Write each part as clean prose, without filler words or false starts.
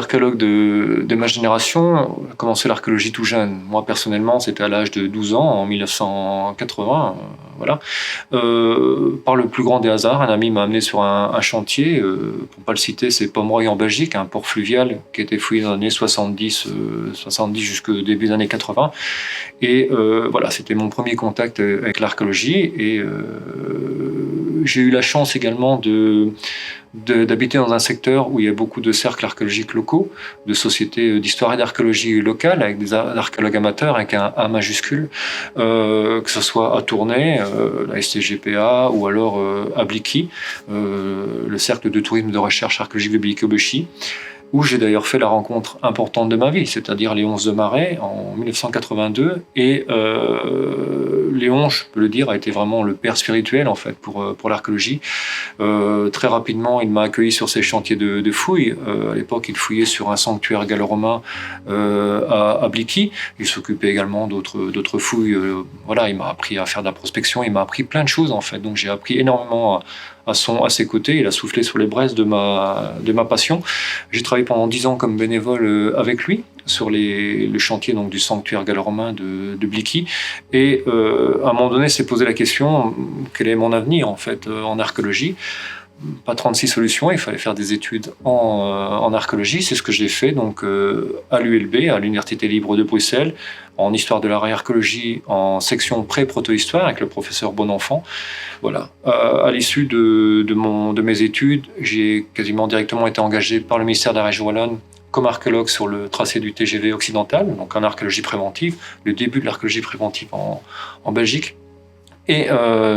archéologues de ma génération ont commencé l'archéologie tout jeune. Moi, personnellement, c'était à l'âge de 12 ans, en 1980. Voilà. Par le plus grand des hasards, un ami m'a amené sur un chantier, pour ne pas le citer, c'est Pomeroy en Belgique, un port fluvial qui a été fouillé dans les années 70, 70 jusqu'au début des années 80. Et voilà, c'était mon premier contact avec l'archéologie. Et j'ai eu la chance également d'habiter dans un secteur où il y a beaucoup de cercles archéologiques locaux, de sociétés d'histoire et d'archéologie locales, avec des archéologues amateurs, avec un A majuscule, que ce soit à Tournai, la STGPA, ou alors à Blicky, le cercle de tourisme de recherche archéologique de Blicky-Aubechi, où j'ai d'ailleurs fait la rencontre importante de ma vie, c'est-à-dire Léonce de Marais en 1982. Et Léon, je peux le dire, a été vraiment le père spirituel en fait pour l'archéologie. Très rapidement, il m'a accueilli sur ses chantiers de fouilles. À l'époque, il fouillait sur un sanctuaire gallo-romain à Blicky. Il s'occupait également d'autres fouilles. Voilà, il m'a appris à faire de la prospection. Il m'a appris plein de choses en fait. Donc j'ai appris énormément à ses côtés. Il a soufflé sur les braises de ma passion. J'ai travaillé pendant 10 ans comme bénévole avec lui sur le chantier donc, du sanctuaire gallo-romain de Blicky. Et à un moment donné, s'est posé la question, quel est mon avenir en fait en archéologie? Pas 36 solutions, il fallait faire des études en archéologie. C'est ce que j'ai fait donc à l'ULB, à l'Université libre de Bruxelles, en histoire de l'art et archéologie, en section pré-proto-histoire avec le professeur Bonenfant. Voilà. À l'issue de mes études, j'ai quasiment directement été engagé par le ministère de la Région Wallonne comme archéologue sur le tracé du TGV occidental, donc en archéologie préventive, le début de l'archéologie préventive en Belgique. Et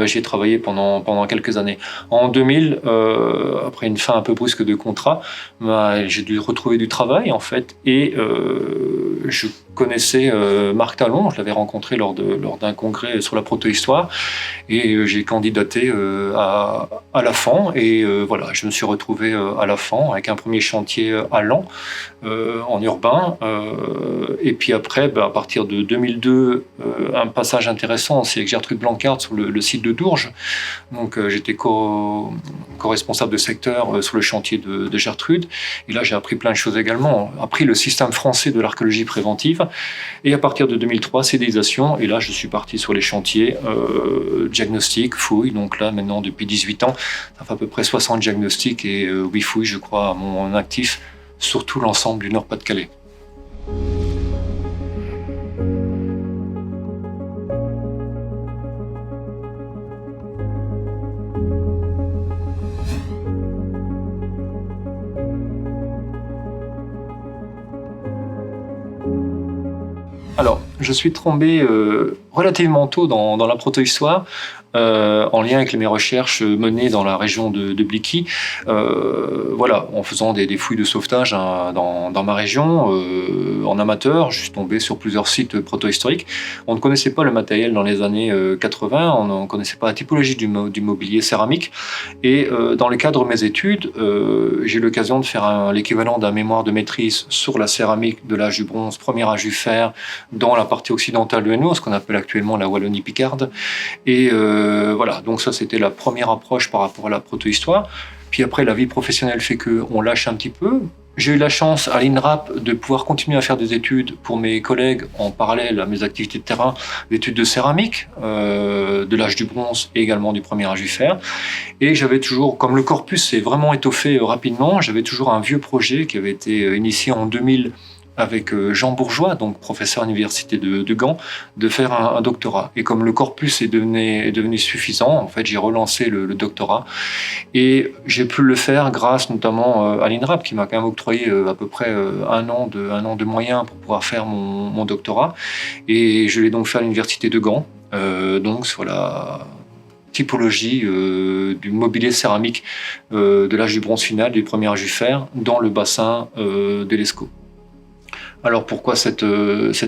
j'y ai travaillé pendant quelques années. En 2000, après une fin un peu brusque de contrat, j'ai dû retrouver du travail en fait, et je connaissais Marc Talon, je l'avais rencontré lors d'un congrès sur la protohistoire, et j'ai candidaté à l'AFAN, et voilà, je me suis retrouvé à l'AFAN avec un premier chantier à Laon, en urbain, et puis après, à partir de 2002, un passage intéressant, c'est avec Gertrude Blancard sur le site de Dourges. Donc j'étais co-responsable de secteur sur le chantier de Gertrude, et là j'ai appris plein de choses également, appris le système français de l'archéologie préventive, et à partir de 2003, CDisation, et là je suis parti sur les chantiers diagnostic, fouille, donc là maintenant depuis 18 ans, ça fait à peu près 60 diagnostics et 8 fouilles je crois à mon actif, surtout l'ensemble du Nord-Pas-de-Calais. Alors, je suis tombé relativement tôt dans la protohistoire, en lien avec mes recherches menées dans la région de Blicky. Voilà, en faisant des fouilles de sauvetage dans ma région, en amateur, je suis tombé sur plusieurs sites protohistoriques. On ne connaissait pas le matériel dans les années 80, on ne connaissait pas la typologie du mobilier céramique. Et dans le cadre de mes études, j'ai eu l'occasion de faire l'équivalent d'un mémoire de maîtrise sur la céramique de l'âge du bronze, premier âge du fer, dans la partie occidentale de Hainaut, ce qu'on appelle actuellement la Wallonie picarde. Et voilà, donc ça c'était la première approche par rapport à la protohistoire. Puis après, la vie professionnelle fait qu'on lâche un petit peu. J'ai eu la chance à l'INRAP de pouvoir continuer à faire des études pour mes collègues en parallèle à mes activités de terrain, d'études de céramique, de l'âge du bronze et également du premier âge du fer. Et j'avais toujours, comme le corpus s'est vraiment étoffé rapidement, j'avais toujours un vieux projet qui avait été initié en 2000 avec Jean Bourgeois, donc professeur à l'université de Gand, de faire un doctorat. Et comme le corpus est devenu suffisant, en fait, j'ai relancé le doctorat. Et j'ai pu le faire grâce notamment à l'INRAP, qui m'a quand même octroyé à peu près un an de moyens pour pouvoir faire mon doctorat. Et je l'ai donc fait à l'université de Gand, donc sur la typologie du mobilier céramique de l'âge du bronze final, du premier âge du fer, dans le bassin de l'Escaut. Alors pourquoi cette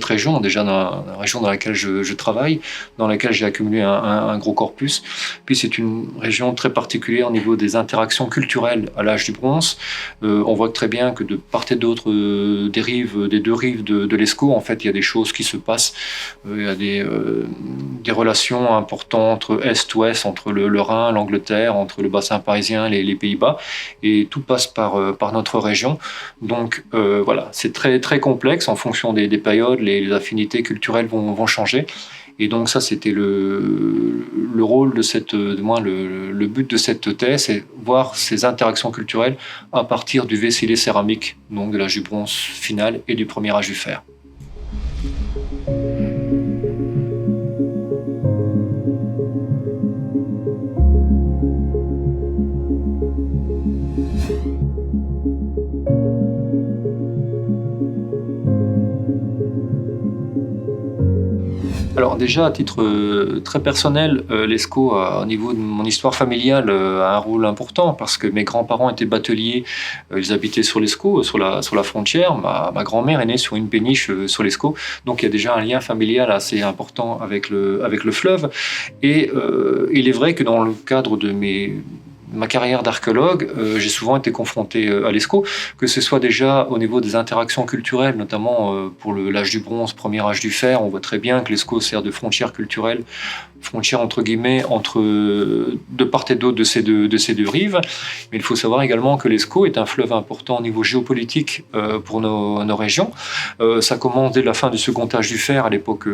région? Déjà dans la région dans laquelle je travaille, dans laquelle j'ai accumulé un gros corpus. Puis c'est une région très particulière au niveau des interactions culturelles à l'âge du bronze. On voit très bien que de part et d'autre des deux rives de l'Escaut, en fait, il y a des choses qui se passent. Il y a des relations importantes entre Est-Ouest, entre le Rhin, l'Angleterre, entre le bassin parisien, les Pays-Bas, et tout passe par notre région. Donc voilà, c'est très, très complexe en fonction des périodes, les affinités culturelles vont changer. Et donc ça, c'était le rôle de le but de cette thèse, c'est voir ces interactions culturelles à partir du Vécillé céramique, donc de l'âge du bronze final et du premier âge du fer. Alors déjà, à titre très personnel, l'ESCO, au niveau de mon histoire familiale, a un rôle important parce que mes grands-parents étaient bateliers, ils habitaient sur l'ESCO, sur la frontière. Ma grand-mère est née sur une péniche sur l'ESCO, donc il y a déjà un lien familial assez important avec le fleuve. Et il est vrai que dans le cadre de ma carrière d'archéologue, j'ai souvent été confronté à l'ESCO, que ce soit déjà au niveau des interactions culturelles, notamment pour l'âge du bronze, premier âge du fer. On voit très bien que l'ESCO sert de frontière culturelle, frontière entre guillemets, de part et d'autre de ces deux rives. Mais il faut savoir également que l'Escaut est un fleuve important au niveau géopolitique pour nos régions. Ça commence dès la fin du second âge du fer, à l'époque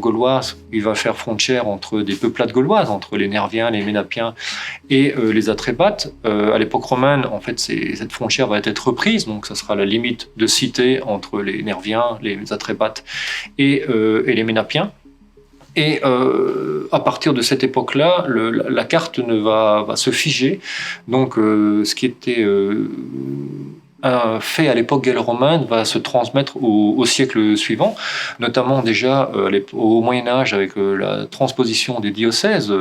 gauloise. Il va faire frontière entre des peuplades gauloises, entre les Nerviens, les Ménapiens et les Atrébates. À l'époque romaine, en fait, cette frontière va être reprise, donc ça sera la limite de cité entre les Nerviens, les Atrébates et les Ménapiens. Et à partir de cette époque-là, la carte va se figer. Donc, ce qui était un fait à l'époque gallo-romaine va se transmettre au siècle suivant, notamment déjà au Moyen-Âge avec la transposition des diocèses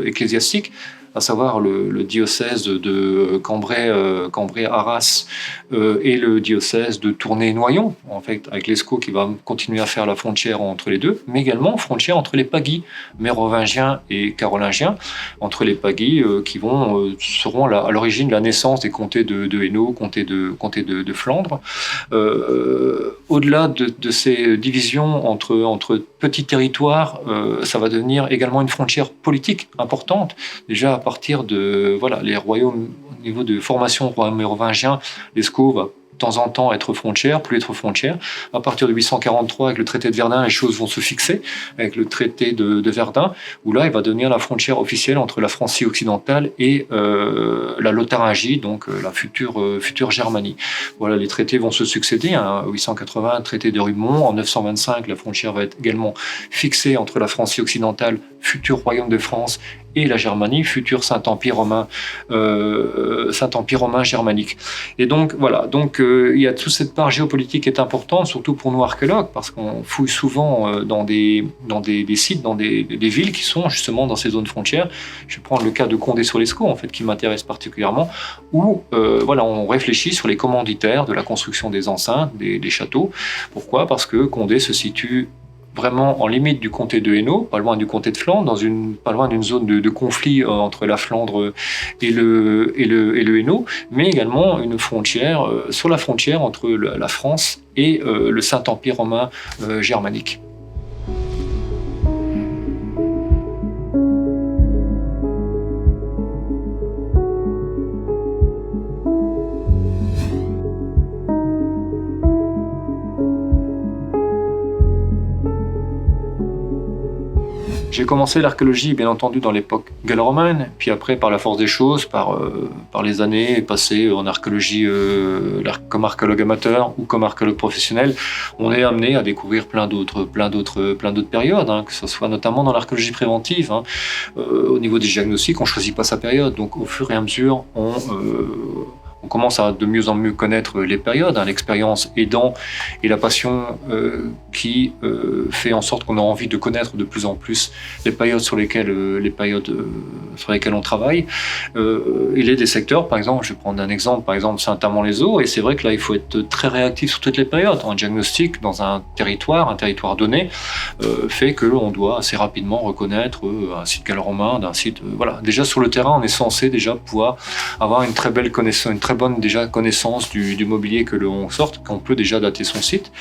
ecclésiastiques, à savoir le diocèse de Cambrai-Arras et le diocèse de Tournai-Noyon, en fait, avec l'Escaut qui va continuer à faire la frontière entre les deux, mais également frontière entre les pagis mérovingiens et carolingiens, entre les pagis qui seront à l'origine de la naissance des comtés de Hainaut, comtés de Flandre. Au-delà de ces divisions entre petits territoires, ça va devenir également une frontière politique importante. Déjà, à partir de les royaumes, au niveau de formation royaume mérovingien, l'Escaut va de temps en temps être frontière, plus être frontière. À partir de 843, avec le traité de Verdun, les choses vont se fixer, avec le traité de Verdun, où là, il va devenir la frontière officielle entre la Francie occidentale et la Lotharingie, donc la future Germanie. Voilà, les traités vont se succéder. En 880, traité de Rumont. En 925, la frontière va être également fixée entre la Francie occidentale, futur royaume de France, et la Germanie, futur Saint-Empire romain germanique. Et donc voilà, il y a toute cette part géopolitique qui est importante, surtout pour nous archéologues, parce qu'on fouille souvent dans des sites, dans des villes qui sont justement dans ces zones frontières. Je vais prendre le cas de Condé-sur-l'Escaut, en fait, qui m'intéresse particulièrement, où on réfléchit sur les commanditaires de la construction des enceintes, des châteaux. Pourquoi ? Parce que Condé se situe vraiment en limite du comté de Hainaut, pas loin du comté de Flandre, pas loin d'une zone de conflit entre la Flandre et le Hainaut, mais également une frontière, sur la frontière entre la France et le Saint-Empire romain germanique. J'ai commencé l'archéologie, bien entendu, dans l'époque gallo-romaine, puis après, par la force des choses, par les années passées en archéologie comme archéologue amateur ou comme archéologue professionnel, on est amené à découvrir plein d'autres périodes, que ce soit notamment dans l'archéologie préventive. Au niveau des diagnostics, on ne choisit pas sa période, donc au fur et à mesure, on commence à de mieux en mieux connaître les périodes, l'expérience aidant et la passion qui fait en sorte qu'on a envie de connaître de plus en plus les périodes sur lesquelles on travaille. Il y a des secteurs, par exemple, je vais prendre un exemple, par exemple Saint-Amand-les-Eaux, et c'est vrai que là il faut être très réactif sur toutes les périodes. Un diagnostic dans un territoire donné, fait que on doit assez rapidement reconnaître un site gallo-romain d'un site. Voilà, déjà sur le terrain, on est censé déjà pouvoir avoir une très bonne déjà connaissance du mobilier que l'on sorte, qu'on peut déjà dater son site.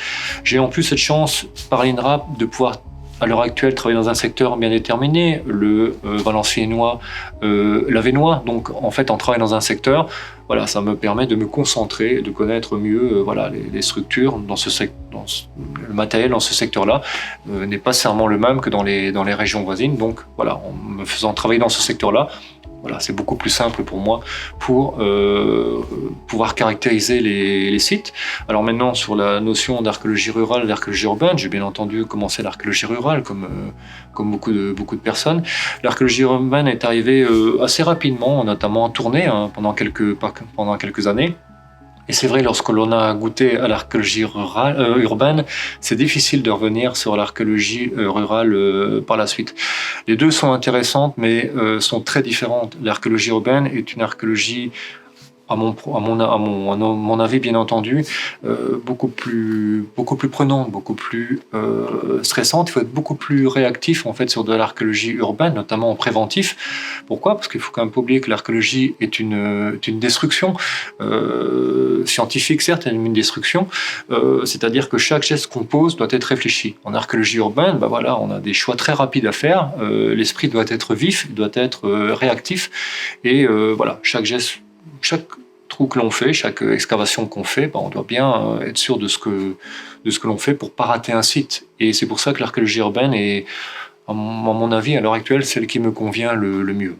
J'ai en plus cette chance par l'INRAP de pouvoir à l'heure actuelle travailler dans un secteur bien déterminé, le valenciennois, l'avesnois. Donc en fait, en travaillant dans un secteur, voilà, ça me permet de me concentrer, de connaître mieux les structures le matériel dans ce secteur-là n'est pas nécessairement le même que dans les régions voisines. Donc voilà, en me faisant travailler dans ce secteur-là, voilà, c'est beaucoup plus simple pour moi pour pouvoir caractériser les sites. Alors maintenant, sur la notion d'archéologie rurale, d'archéologie urbaine, j'ai bien entendu commencé l'archéologie rurale comme beaucoup de personnes. L'archéologie urbaine est arrivée assez rapidement, notamment en tournée pendant quelques années. Et c'est vrai, lorsque l'on a goûté à l'archéologie urbaine, c'est difficile de revenir sur l'archéologie rurale par la suite. Les deux sont intéressantes, mais sont très différentes. L'archéologie urbaine est une archéologie, à mon avis, bien entendu, beaucoup plus prenante, beaucoup plus stressante. Il faut être beaucoup plus réactif en fait sur de l'archéologie urbaine, notamment en préventif. Pourquoi ? Parce qu'il faut quand même pas oublier que l'archéologie est une destruction scientifique, certes, elle est une destruction. C'est-à-dire que chaque geste qu'on pose doit être réfléchi. En archéologie urbaine, voilà, on a des choix très rapides à faire. L'esprit doit être vif, il doit être réactif, et voilà, chaque geste, chaque trou que l'on fait, chaque excavation qu'on fait, on doit bien être sûr de ce que l'on fait pour pas rater un site. Et c'est pour ça que l'archéologie urbaine est, à mon avis, à l'heure actuelle, celle qui me convient le mieux.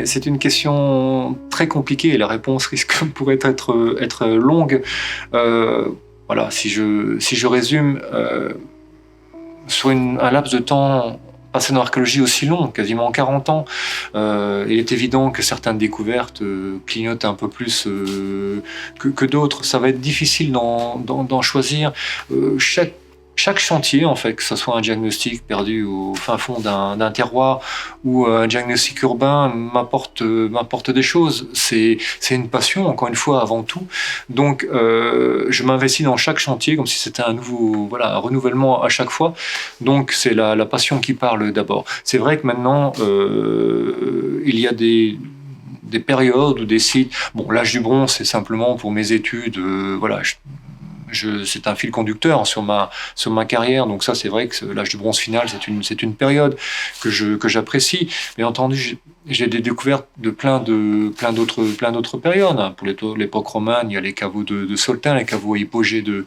C'est une question très compliquée et la réponse pourrait être longue. Voilà, si je résume, sur un laps de temps passé dans l'archéologie aussi long, quasiment 40 ans, il est évident que certaines découvertes clignotent un peu plus que d'autres. Ça va être difficile d'en choisir. Chaque chantier, en fait, que ce soit un diagnostic perdu au fin fond d'un terroir ou un diagnostic urbain, m'apporte des choses. C'est une passion, encore une fois, avant tout. Donc, je m'investis dans chaque chantier comme si c'était un renouvellement à chaque fois. Donc, c'est la passion qui parle d'abord. C'est vrai que maintenant, il y a des périodes ou des sites. Bon, l'âge du bronze, c'est simplement pour mes études. Voilà. C'est un fil conducteur sur ma carrière, donc ça c'est vrai que l'âge du bronze final c'est une période que j'apprécie. Bien entendu, j'ai des découvertes de plein d'autres périodes. Pour l'époque romane, il y a les caveaux de Soltin, les caveaux à hypogée de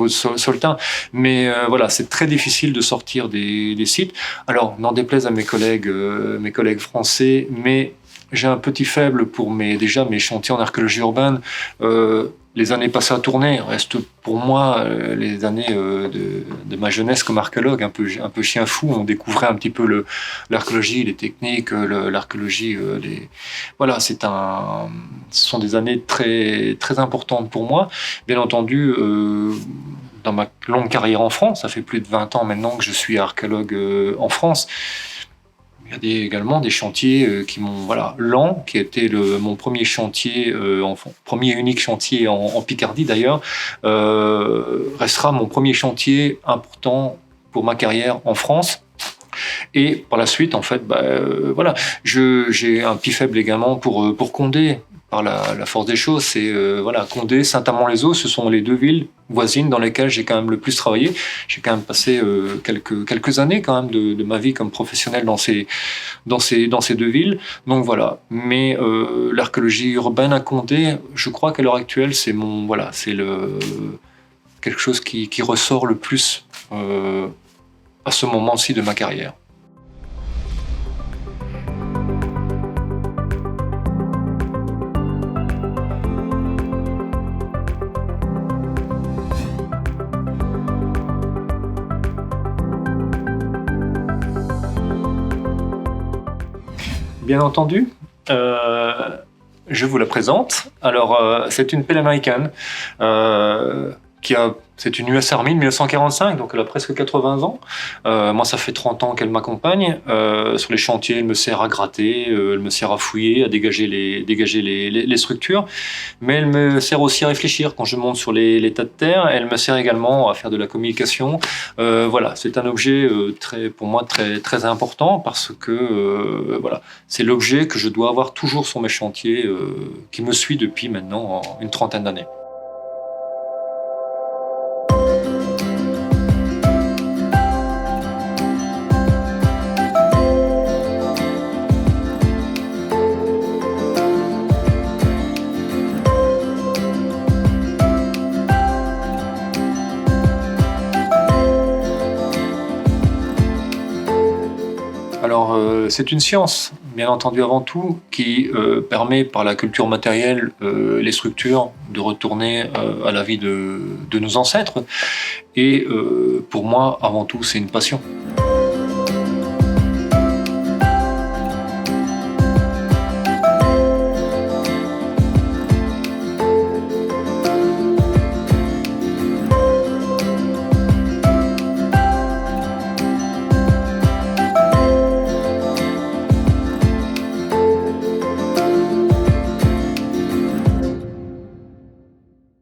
Soltin, mais voilà, c'est très difficile de sortir des sites. Alors, n'en déplaise à mes collègues français, mais j'ai un petit faible pour mes chantiers en archéologie urbaine. Les années passées à tourner restent pour moi les années de ma jeunesse comme archéologue, un peu chien fou. On découvrait un petit peu l'archéologie, les techniques, l'archéologie. Voilà, ce sont des années très, très importantes pour moi. Bien entendu, dans ma longue carrière en France, ça fait plus de 20 ans maintenant que je suis archéologue en France. Il y a également des chantiers qui m'ont Laon, qui était mon premier chantier, premier et unique chantier en Picardie d'ailleurs, restera mon premier chantier important pour ma carrière en France. Et par la suite, en fait, j'ai un petit faible également pour Condé. Par la force des choses, c'est Condé, Saint-Amand-les-Eaux, ce sont les deux villes voisines dans lesquelles j'ai quand même le plus travaillé. J'ai quand même passé quelques années quand même de ma vie comme professionnel dans ces deux villes. Donc voilà. Mais l'archéologie urbaine à Condé, je crois qu'à l'heure actuelle, c'est quelque chose qui ressort le plus à ce moment-ci de ma carrière. Bien entendu. Euh, je vous la présente. Alors, c'est une pelle américaine c'est une US Army de 1945, donc elle a presque 80 ans. Moi, ça fait 30 ans qu'elle m'accompagne. Sur les chantiers, elle me sert à gratter, elle me sert à fouiller, à dégager les structures. Mais elle me sert aussi à réfléchir quand je monte sur les tas de terre. Elle me sert également à faire de la communication. Voilà, c'est un objet pour moi très important parce que voilà, c'est l'objet que je dois avoir toujours sur mes chantiers, qui me suit depuis maintenant une trentaine d'années. Alors, c'est une science, bien entendu avant tout, qui permet par la culture matérielle, les structures, de retourner à la vie de nos ancêtres. Et pour moi, avant tout, c'est une passion.